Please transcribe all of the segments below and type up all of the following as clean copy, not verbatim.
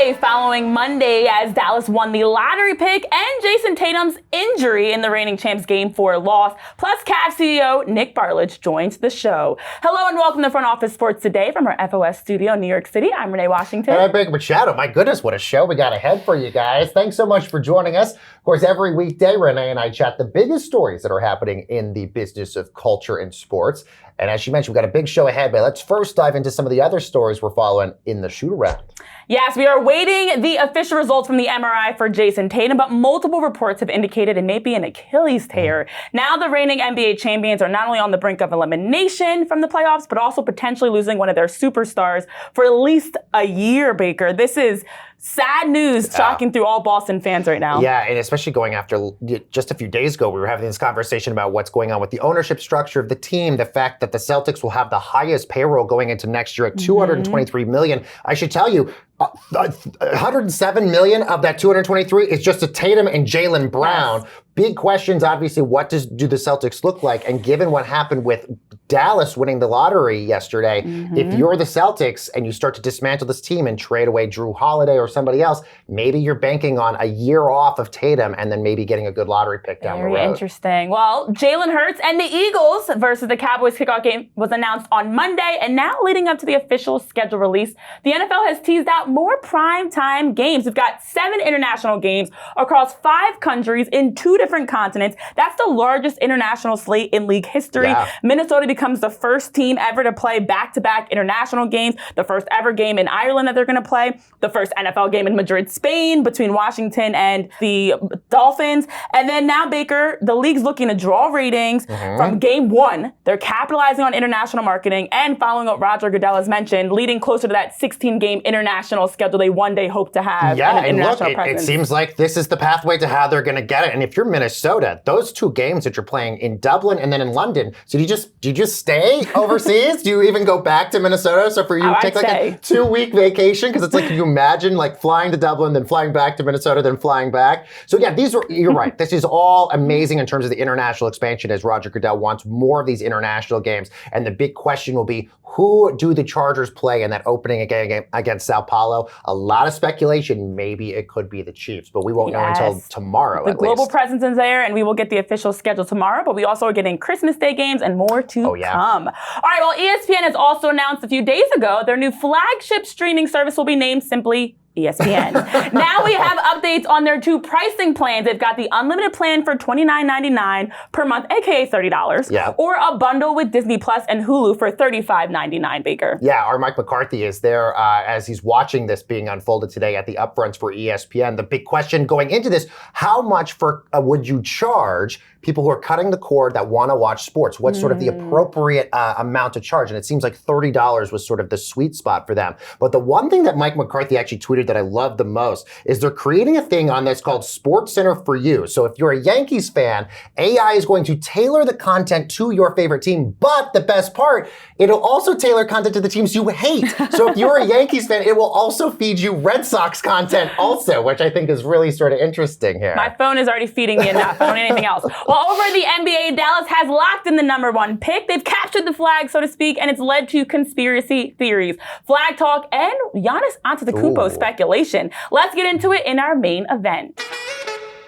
day following Monday as Dallas won the lottery pick and Jayson Tatum's injury in the reigning champs Game 4 loss. Plus, Cavs CEO Nic Barlage joins the show. Hello and welcome to Front Office Sports Today from our FOS studio in New York City. I'm Renee Washington. And I'm Baker Machado. My goodness, what a show we got ahead for you guys. Thanks so much for joining us. Of course, every weekday, Renee and I chat the biggest stories that are happening in the business of culture and sports. And as she mentioned, we've got a big show ahead, but let's first dive into some of the other stories we're following in the shoot-around. Yes, we are waiting the official results from the MRI for Jayson Tatum, but multiple reports have indicated it may be an Achilles tear. Now the reigning NBA champions are not only on the brink of elimination from the playoffs, but also potentially losing one of their superstars for at least a year, Baker. This is sad news, shocking through all Boston fans right now. Yeah, and especially going after just a few days ago, we were having this conversation about what's going on with the ownership structure of the team, the fact that the Celtics will have the highest payroll going into next year at $223 million. I should tell you, 107 million of that 223 is just a Tatum and Jaylen Brown. Yes. Big questions, obviously, what do the Celtics look like? And given what happened with Dallas winning the lottery yesterday, if you're the Celtics and you start to dismantle this team and trade away Drew Holiday or somebody else, maybe you're banking on a year off of Tatum and then maybe getting a good lottery pick down the road. Very interesting. Well, Jalen Hurts and the Eagles versus the Cowboys kickoff game was announced on Monday, and now leading up to the official schedule release, the NFL has teased out more primetime games. We've got 7 international games across 5 countries in 2 different continents. That's the largest international slate in league history. Yeah. Minnesota becomes the first team ever to play back-to-back international games, the first ever game in Ireland that they're going to play, the first NFL game in Madrid, Spain, between Washington and the Dolphins. And then now, Baker, the league's looking to draw ratings from game 1. They're capitalizing on international marketing and following what Roger Goodell has mentioned, leading closer to that 16-game international schedule they one day hope to have. Yeah, and look, it seems like this is the pathway to how they're going to get it. And if you're Minnesota, those 2 games that you're playing in Dublin and then in London, so do you just stay overseas? Do you even go back to Minnesota? So for you to take like a 2-week vacation? Because it's like, can you imagine like flying to Dublin, then flying back to Minnesota, then flying back? So yeah, you're right. This is all amazing in terms of the international expansion as Roger Goodell wants more of these international games. And the big question will be, who do the Chargers play in that opening game against Sao Paulo? A lot of speculation. Maybe it could be the Chiefs, but we won't know until tomorrow. The global presence is there, and we will get the official schedule tomorrow, but we also are getting Christmas Day games and more to come. All right, well, ESPN has also announced a few days ago their new flagship streaming service will be named simply ESPN. Now we have updates on their 2 pricing plans. They've got the unlimited plan for $29.99 per month, aka $30, or a bundle with Disney Plus and Hulu for $35.99, Baker. Yeah, our Mike McCarthy is there as he's watching this being unfolded today at the upfronts for ESPN. The big question going into this, how much would you charge people who are cutting the cord that want to watch sports? What's sort of the appropriate amount to charge? And it seems like $30 was sort of the sweet spot for them. But the one thing that Mike McCarthy actually tweeted that I love the most is they're creating a thing on this called Sports Center for You. So if you're a Yankees fan, AI is going to tailor the content to your favorite team. But the best part, it'll also tailor content to the teams you hate. So if you're a Yankees fan, it will also feed you Red Sox content also, which I think is really sort of interesting here. My phone is already feeding me enough. I don't need anything else. Well, over the NBA, Dallas has locked in the #1 pick. They've captured the flag, so to speak, and it's led to conspiracy theories, flag talk, and Giannis Antetokounmpo speculation. Let's get into it in our main event.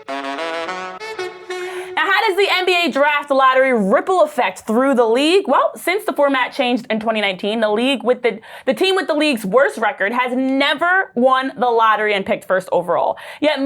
Now, how does the NBA draft lottery ripple effect through the league? Well, since the format changed in 2019, the league with the team with the league's worst record has never won the lottery and picked first overall. Yet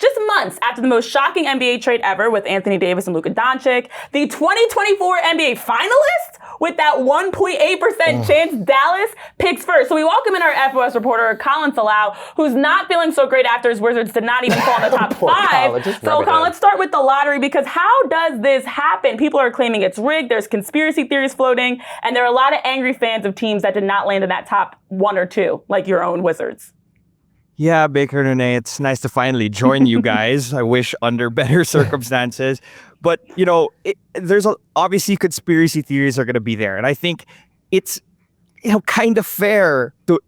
just months after the most shocking NBA trade ever with Anthony Davis and Luka Doncic, the 2024 NBA finalist with that 1.8% chance Dallas picks first. So we welcome in our FOS reporter, Colin Salau, who's not feeling so great after his Wizards did not even fall in the top 5. So Colin, let's start with the lottery, because how does this happen? People are claiming it's rigged. There's conspiracy theories floating, and there are a lot of angry fans of teams that did not land in that top 1 or 2, like your own Wizards. Yeah, Baker and Renee, it's nice to finally join you guys. I wish under better circumstances. But, there's obviously conspiracy theories are going to be there. And I think it's, kind of fair to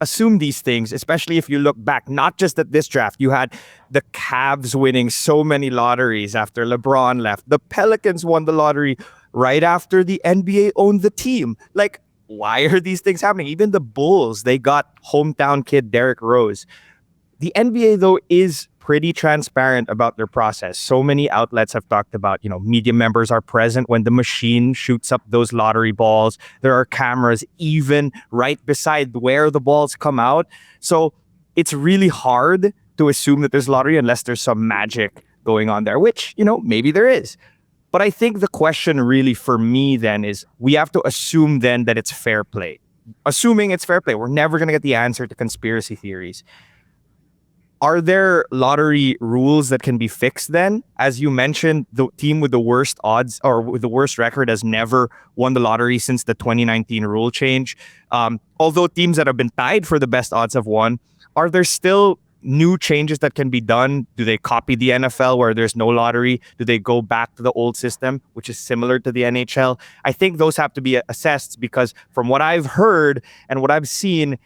assume these things, especially if you look back, not just at this draft. You had the Cavs winning so many lotteries after LeBron left. The Pelicans won the lottery right after the NBA owned the team. Like, why are these things happening? Even the Bulls, they got hometown kid Derrick Rose. The NBA, though, is pretty transparent about their process. So many outlets have talked about, media members are present when the machine shoots up those lottery balls. There are cameras even right beside where the balls come out. So it's really hard to assume that there's lottery unless there's some magic going on there, which, maybe there is. But I think the question really for me then is we have to assume then that it's fair play. Assuming it's fair play, we're never going to get the answer to conspiracy theories. Are there lottery rules that can be fixed then? As you mentioned, the team with the worst odds or with the worst record has never won the lottery since the 2019 rule change. Although teams that have been tied for the best odds have won, are there still new changes that can be done? Do they copy the NFL where there's no lottery? Do they go back to the old system, which is similar to the NHL? I think those have to be assessed because from what I've heard and what I've seen,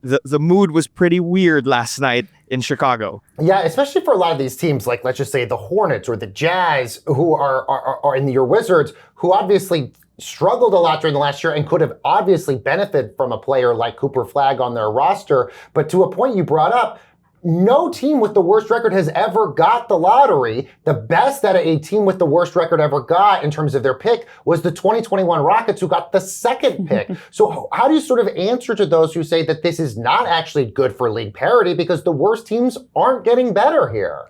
the mood was pretty weird last night in Chicago. Yeah, especially for a lot of these teams, like let's just say the Hornets or the Jazz, who are in your Wizards, who obviously struggled a lot during the last year and could have obviously benefited from a player like Cooper Flagg on their roster. But to a point you brought up, no team with the worst record has ever got the lottery. The best that a team with the worst record ever got in terms of their pick was the 2021 Rockets, who got the second pick. So how do you sort of answer to those who say that this is not actually good for league parity because the worst teams aren't getting better here?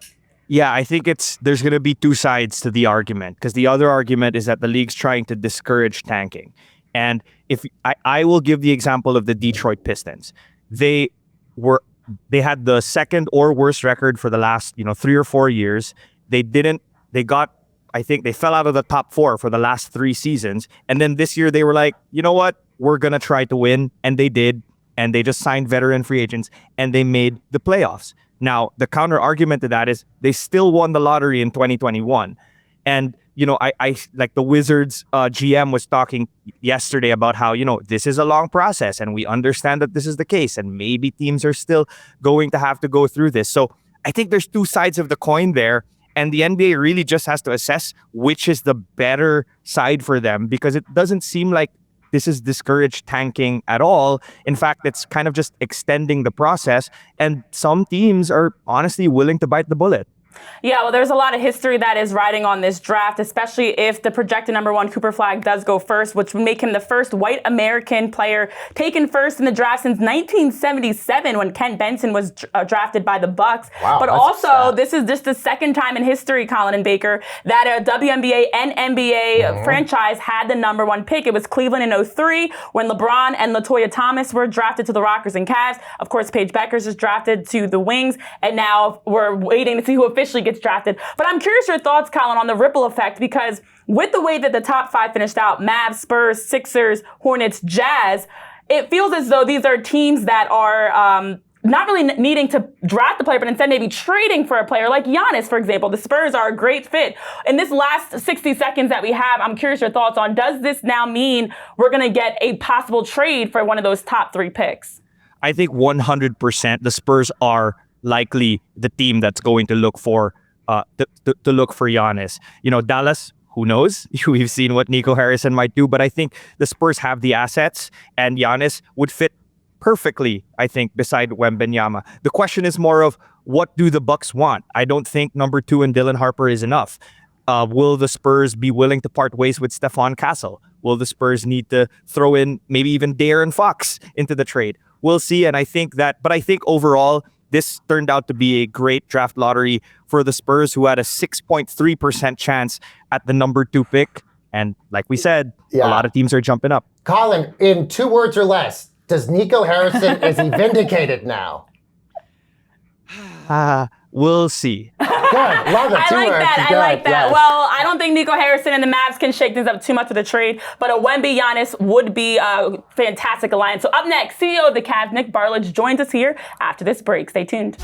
Yeah, I think there's going to be two sides to the argument, because the other argument is that the league's trying to discourage tanking. And if I will give the example of the Detroit Pistons. They had the second or worst record for the last, 3 or 4 years. I think they fell out of the top 4 for the last 3 seasons. And then this year they were like, you know what? We're going to try to win. And they did. And they just signed veteran free agents and they made the playoffs. Now, the counter argument to that is they still won the lottery in 2021. And, I like the Wizards GM was talking yesterday about how, this is a long process and we understand that this is the case and maybe teams are still going to have to go through this. So I think there's two sides of the coin there. And the NBA really just has to assess which is the better side for them, because it doesn't seem like this is discouraged tanking at all. In fact, it's kind of just extending the process. And some teams are honestly willing to bite the bullet. Yeah, well, there's a lot of history that is riding on this draft, especially if the projected number 1 Cooper Flagg does go first, which would make him the first white American player taken first in the draft since 1977 when Kent Benson was drafted by the Bucks. Wow, but also, this is just the second time in history, Colin and Baker, that a WNBA and NBA franchise had the number 1 pick. It was Cleveland in 2003 when LeBron and LaToya Thomas were drafted to the Rockers and Cavs. Of course, Paige Beckers is drafted to the Wings, and now we're waiting to see who officially gets drafted. But I'm curious your thoughts, Colin, on the ripple effect, because with the way that the top 5 finished out, Mavs, Spurs, Sixers, Hornets, Jazz, it feels as though these are teams that are not really needing to draft the player, but instead maybe trading for a player like Giannis, for example. The Spurs are a great fit. In this last 60 seconds that we have, I'm curious your thoughts on, does this now mean we're going to get a possible trade for one of those top 3 picks? I think 100% the Spurs are likely the team that's going to look for to look for Giannis. Dallas, who knows? We've seen what Nico Harrison might do, but I think the Spurs have the assets, and Giannis would fit perfectly, I think, beside Wembanyama. The question is more of, what do the Bucks want? I don't think number 2 and Dylan Harper is enough. Will the Spurs be willing to part ways with Stephon Castle? Will the Spurs need to throw in maybe even De'Aaron Fox into the trade? We'll see, and I think overall, this turned out to be a great draft lottery for the Spurs, who had a 6.3% chance at the number 2 pick. And like we said, a lot of teams are jumping up. Colin, in 2 words or less, does Nico Harrison, is he vindicated now? We'll see. Good, love it. I like that. Yes. Well, I don't think Nico Harrison and the Mavs can shake things up too much with a trade, but a Wemby Giannis would be a fantastic alliance. So up next, CEO of the Cavs, Nic Barlage, joins us here after this break. Stay tuned.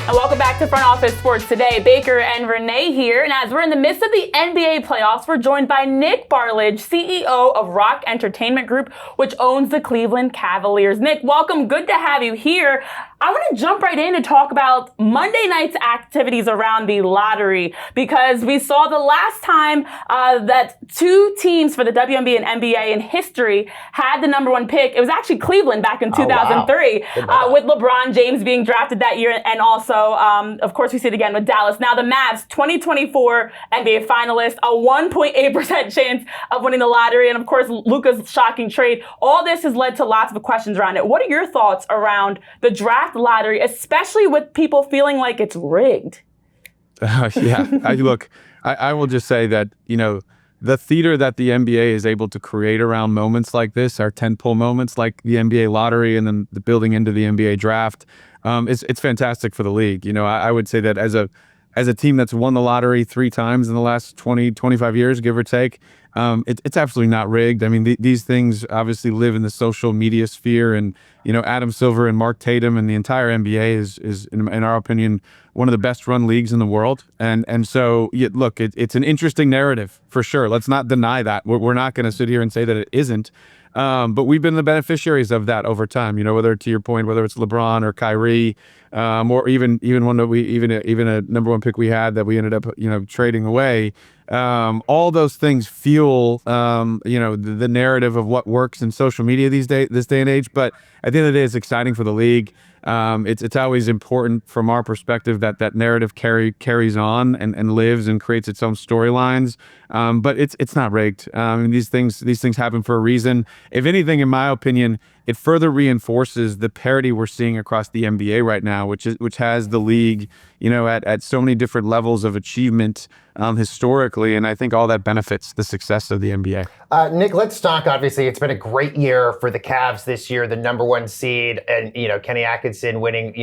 And welcome back back to Front Office Sports Today. Baker and Renee here. And as we're in the midst of the NBA playoffs, we're joined by Nic Barlage, CEO of Rock Entertainment Group, which owns the Cleveland Cavaliers. Nic, welcome. Good to have you here. I want to jump right in to talk about Monday night's activities around the lottery, because we saw the last time that two teams for the WNBA and NBA in history had the number one pick. It was actually Cleveland back in 2003, with LeBron James being drafted that year. And also, of course, we see it again with Dallas. Now the Mavs, 2024 NBA finalists, a 1.8% chance of winning the lottery. And of course, Luka's shocking trade. All this has led to lots of questions around it. What are your thoughts around the draft lottery, especially with people feeling like it's rigged? Look, I will just say that, the theater that the NBA is able to create around moments like this, our tentpole moments like the NBA lottery and then the building into the NBA draft, it's fantastic for the league. I would say that as a team that's won the lottery 3 times in the last 20, 25 years, give or take, it's absolutely not rigged. I mean, these things obviously live in the social media sphere, and, Adam Silver and Mark Tatum and the entire NBA is in our opinion, one of the best run leagues in the world. And so, look, it's an interesting narrative for sure. Let's not deny that. We're not going to sit here and say that it isn't. But we've been the beneficiaries of that over time, whether, to your point, whether it's LeBron or Kyrie, or even one that even a number one pick we had that we ended up, trading away. All those things fuel, the narrative of what works in social media this day and age. But at the end of the day, it's exciting for the league. It's always important from our perspective that narrative carries on and lives and creates its own storylines. But it's not rigged. These things happen for a reason. If anything, in my opinion, it further reinforces the parity we're seeing across the NBA right now, which has the league, at so many different levels of achievement historically, and I think all that benefits the success of the NBA. Nic, let's talk. Obviously, it's been a great year for the Cavs this year, the number one seed, and Kenny Atkinson winning,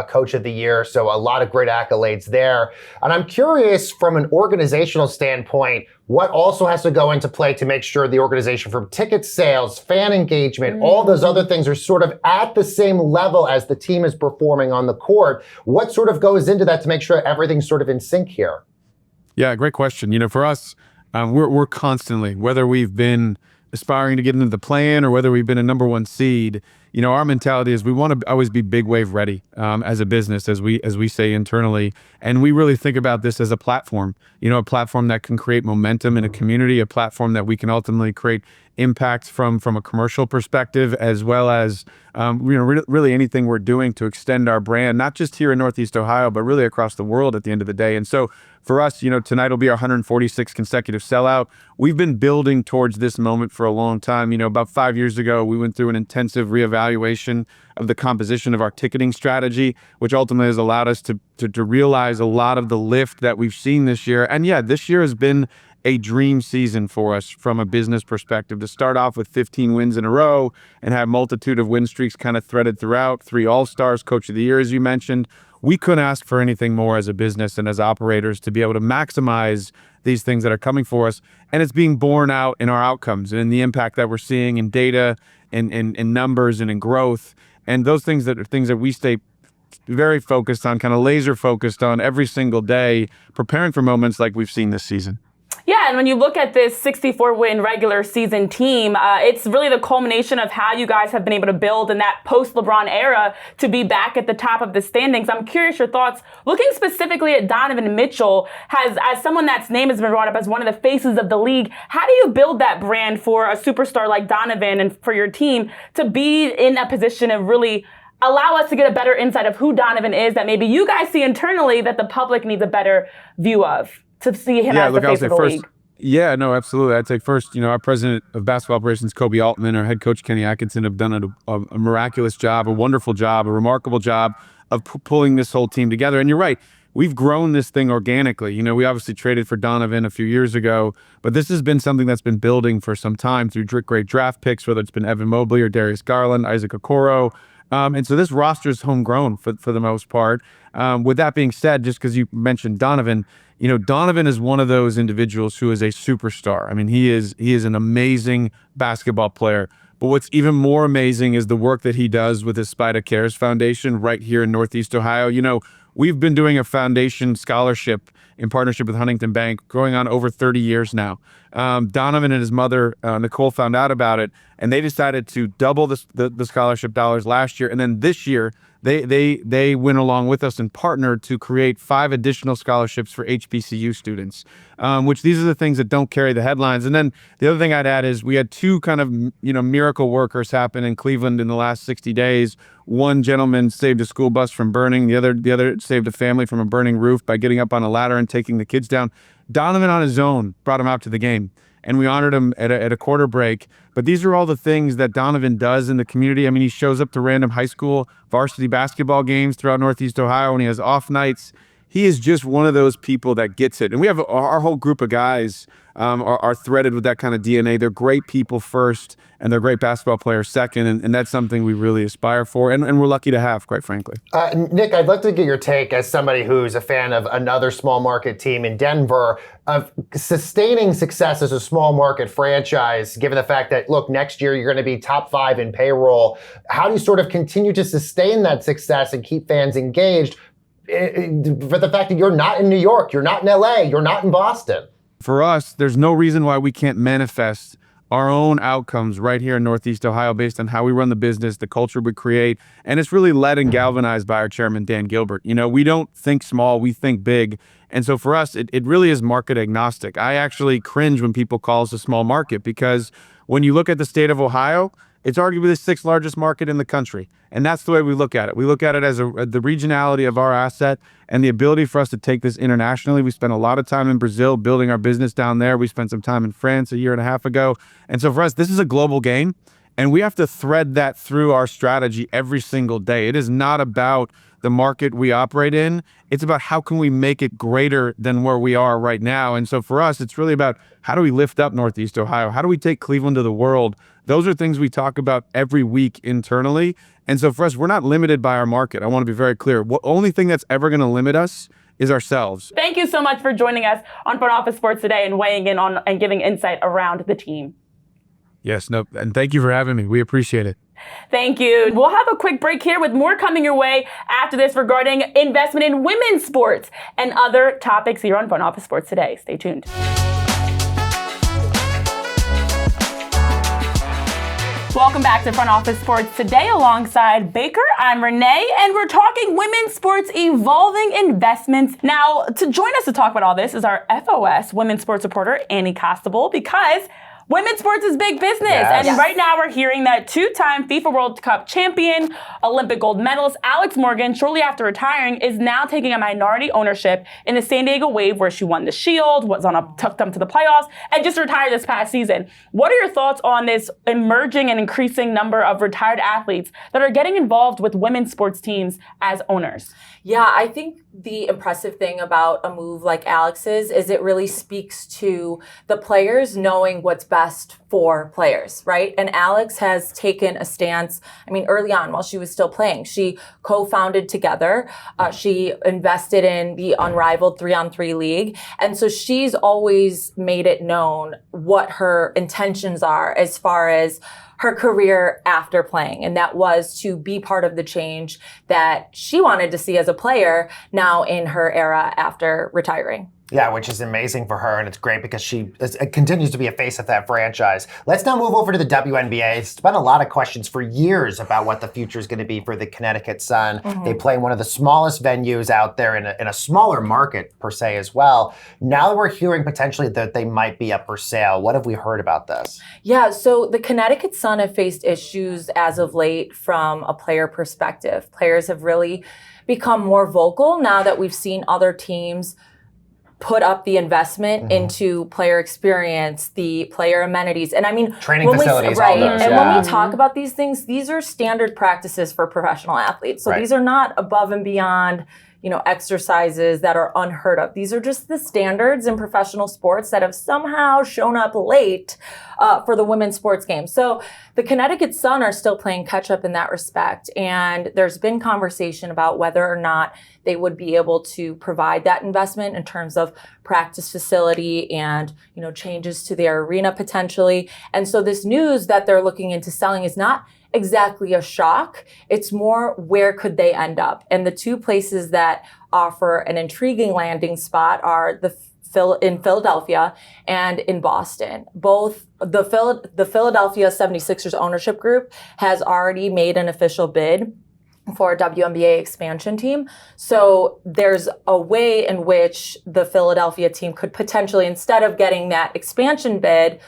Coach of the Year. So a lot of great accolades there. And I'm curious, from an organizational standpoint, what also has to go into play to make sure the organization, from ticket sales, fan engagement, all those other things are sort of at the same level as the team is performing on the court. What sort of goes into that to make sure everything's sort of in sync here? Yeah, great question. For us, we're constantly, whether we've been aspiring to get into the play-in or whether we've been a number one seed, our mentality is we want to always be big wave ready as a business, as we say internally. And we really think about this as a platform, a platform that can create momentum in a community, a platform that we can ultimately create impact from a commercial perspective, as well as really anything we're doing to extend our brand, not just here in Northeast Ohio, but really across the world at the end of the day. And so for us, tonight will be our 146th consecutive sellout. We've been building towards this moment for a long time. About 5 years ago, we went through an intensive reevaluation of the composition of our ticketing strategy, which ultimately has allowed us to realize a lot of the lift that we've seen this year. And yeah, this year has been a dream season for us from a business perspective, to start off with 15 wins in a row and have multitude of win streaks kind of threaded throughout, 3 All-Stars, Coach of the Year, as you mentioned. We couldn't ask for anything more as a business and as operators to be able to maximize these things that are coming for us. And it's being borne out in our outcomes and in the impact that we're seeing in data and in numbers and in growth. And those things that are things that we stay very focused on, kind of laser focused on every single day, preparing for moments like we've seen this season. Yeah, and when you look at this 64-win regular season team, it's really the culmination of how you guys have been able to build in that post-LeBron era to be back at the top of the standings. I'm curious your thoughts, looking specifically at Donovan Mitchell, as someone that's name has been brought up as one of the faces of the league. How do you build that brand for a superstar like Donovan and for your team to be in a position of really allow us to get a better insight of who Donovan is that maybe you guys see internally that the public needs a better view of, to see him as the face of the league? Yeah, no, absolutely. I'd say first, our president of basketball operations, Kobe Altman, our head coach, Kenny Atkinson, have done a miraculous job, a wonderful job, a remarkable job of pulling this whole team together. And you're right, we've grown this thing organically. We obviously traded for Donovan a few years ago, but this has been something that's been building for some time through great draft picks, whether it's been Evan Mobley or Darius Garland, Isaac Okoro. And so this roster is homegrown for the most part. With that being said, just because you mentioned Donovan, Donovan is one of those individuals who is a superstar. I mean, he is an amazing basketball player. But what's even more amazing is the work that he does with his Spida Cares Foundation right here in Northeast Ohio. we've been doing a foundation scholarship in partnership with Huntington Bank going on over 30 years now. Donovan and his mother, Nicole, found out about it, and they decided to double the scholarship dollars last year. And then this year, they went along with us and partnered to create 5 additional scholarships for HBCU students, which these are the things that don't carry the headlines. And then the other thing I'd add is we had 2 kind of, miracle workers happen in Cleveland in the last 60 days. One gentleman saved a school bus from burning. The other saved a family from a burning roof by getting up on a ladder and taking the kids down. Donovan on his own brought him out to the game, and we honored him at a quarter break. But these are all the things that Donovan does in the community. I mean, he shows up to random high school varsity basketball games throughout Northeast Ohio when he has off nights. He is just one of those people that gets it. And we have our whole group of guys are threaded with that kind of DNA. They're great people first, and they're great basketball players second, and that's something we really aspire for, and we're lucky to have, quite frankly. Nick, I'd love to get your take as somebody who's a fan of another small market team in Denver, of sustaining success as a small market franchise, given the fact that, look, next year you're going to be top 5 in payroll. How do you sort of continue to sustain that success and keep fans engaged for the fact that you're not in New York, you're not in LA, you're not in Boston? For us, there's no reason why we can't manifest our own outcomes right here in Northeast Ohio based on how we run the business, the culture we create, and it's really led and galvanized by our chairman, Dan Gilbert. We don't think small, we think big. And so for us, it really is market agnostic. I actually cringe when people call us a small market, because when you look at the state of Ohio, it's arguably the 6th largest market in the country. And that's the way we look at it. We look at it as the regionality of our asset and the ability for us to take this internationally. We spent a lot of time in Brazil building our business down there. We spent some time in France a year and a half ago. And so for us, this is a global game, and we have to thread that through our strategy every single day. It is not about the market we operate in. It's about how can we make it greater than where we are right now. And so for us, it's really about how do we lift up Northeast Ohio? How do we take Cleveland to the world? Those are things we talk about every week internally. And so for us, we're not limited by our market. I want to be very clear. The only thing that's ever going to limit us is ourselves. Thank you so much for joining us on Front Office Sports today and weighing in on and giving insight around the team. Yes, no, and thank you for having me. We appreciate it. Thank you. We'll have a quick break here with more coming your way after this regarding investment in women's sports and other topics here on Front Office Sports today. Stay tuned. Welcome back to Front Office Sports today alongside Baker. I'm Renee, and we're talking women's sports evolving investments. Now, to join us to talk about all this is our FOS women's sports reporter, Annie Costable, because women's sports is big business. Yes. And right now we're hearing that 2-time FIFA World Cup champion, Olympic gold medalist Alex Morgan, shortly after retiring, is now taking a minority ownership in the San Diego Wave, where she won the Shield, took them to the playoffs, and just retired this past season. What are your thoughts on this emerging and increasing number of retired athletes that are getting involved with women's sports teams as owners? Yeah, I think the impressive thing about a move like Alex's is it really speaks to the players knowing what's best for players, right? And Alex has taken a stance. I mean, early on while she was still playing, she co-founded Together. She invested in the unrivaled 3-on-3 league. And so she's always made it known what her intentions are as far as her career after playing. And that was to be part of the change that she wanted to see as a player now in her era after retiring. Yeah, which is amazing for her, and it's great because she continues to be a face of that franchise. Let's now move over to the WNBA. It's been a lot of questions for years about what the future is going to be for the Connecticut Sun. Mm-hmm. They play in one of the smallest venues out there in a smaller market, per se, as well. Now we're hearing potentially that they might be up for sale. What have we heard about this? Yeah, so the Connecticut Sun have faced issues as of late from a player perspective. Players have really become more vocal now that we've seen other teams put up the investment into player experience, the player amenities. And I mean, training facilities, right. all those, and yeah. when we talk about these things, these are standard practices for professional athletes. So right. These are not above and beyond, exercises that are unheard of. These are just the standards in professional sports that have somehow shown up late for the women's sports game. So the Connecticut Sun are still playing catch up in that respect. And there's been conversation about whether or not they would be able to provide that investment in terms of practice facility and, changes to their arena potentially. And so this news that they're looking into selling is not exactly a shock. It's more where could they end up? And the two places that offer an intriguing landing spot are in Philadelphia and in Boston. Both the Philadelphia 76ers ownership group has already made an official bid for a WNBA expansion team. So there's a way in which the Philadelphia team could potentially, instead of getting that expansion bid,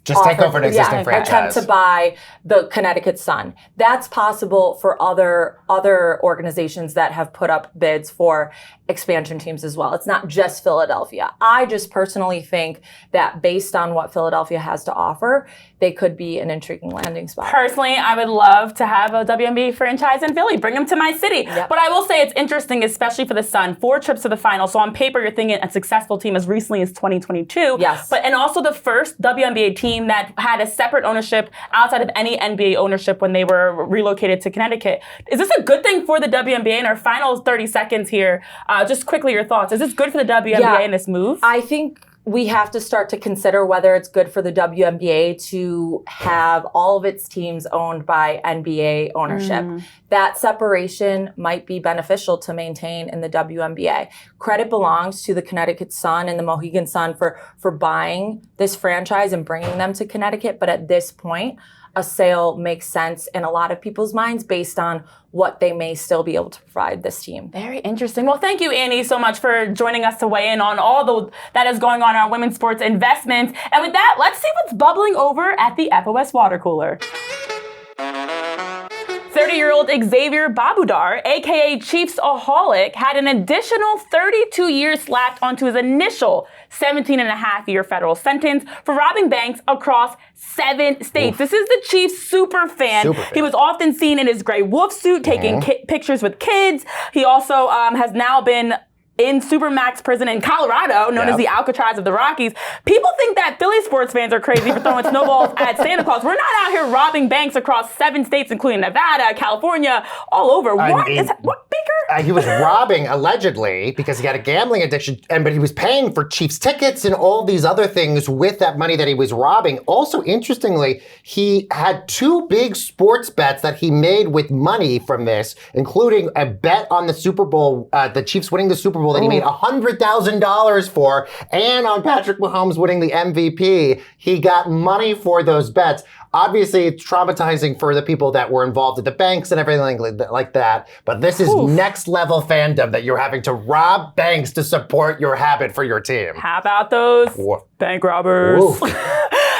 just take over an existing franchise. Attempt to buy the Connecticut Sun. That's possible for other organizations that have put up bids for expansion teams as well. It's not just Philadelphia. I just personally think that based on what Philadelphia has to offer, they could be an intriguing landing spot. Personally, I would love to have a WNBA franchise in Philly. Bring them to my city. Yep. But I will say it's interesting, especially for the Sun. 4 trips to the final. So on paper, you're thinking a successful team as recently as 2022. Yes. And also the first WNBA team that had a separate ownership outside of any NBA ownership when they were relocated to Connecticut. Is this a good thing for the WNBA in our final 30 seconds here? Just quickly, your thoughts. Is this good for the WNBA in this move? I think we have to start to consider whether it's good for the WNBA to have all of its teams owned by NBA ownership. That separation might be beneficial to maintain in the WNBA. Credit belongs to the Connecticut Sun and the Mohegan Sun for buying this franchise and bringing them to Connecticut. But at this point, a sale makes sense in a lot of people's minds based on what they may still be able to provide this team. Very interesting. Well, thank you, Annie, so much for joining us to weigh in on all that is going on in our women's sports investments. And with that, let's see what's bubbling over at the FOS water cooler. 30-year-old Xavier Babudar, a.k.a. Chiefsaholic, had an additional 32 years slapped onto his initial 17-and-a-half-year federal sentence for robbing banks across 7 states. Oof. This is the Chiefs super fan. He was often seen in his gray wolf suit taking pictures with kids. He also has now been in Supermax prison in Colorado, known as the Alcatraz of the Rockies. People think that Philly sports fans are crazy for throwing snowballs at Santa Claus. We're not out here robbing banks across 7 states, including Nevada, California, all over. What, Baker? He was robbing, allegedly, because he had a gambling addiction, but he was paying for Chiefs tickets and all these other things with that money that he was robbing. Also, interestingly, he had 2 big sports bets that he made with money from this, including a bet on the Super Bowl, the Chiefs winning the Super Bowl that he made $100,000 for, and on Patrick Mahomes winning the MVP. He got money for those bets. Obviously, it's traumatizing for the people that were involved at the banks and everything like that. But this is next level fandom that you're having to rob banks to support your habit for your team. How about those bank robbers?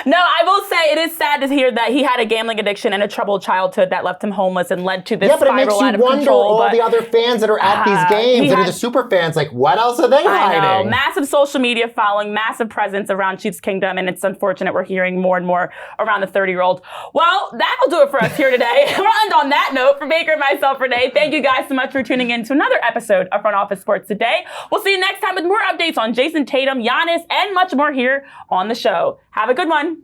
No, I will say it is sad to hear that he had a gambling addiction and a troubled childhood that left him homeless and led to this spiral out of control. Yeah, but it makes you wonder all the other fans that are at these games and the super fans, like, what else are they hiding? I know. Massive social media following, massive presence around Chiefs Kingdom, and it's unfortunate we're hearing more and more around the 30-year-old. Well, that'll do it for us here today. We'll end on that note. For Baker and myself, Renee, thank you guys so much for tuning in to another episode of Front Office Sports Today. We'll see you next time with more updates on Jayson Tatum, Giannis, and much more here on the show. Have a good one.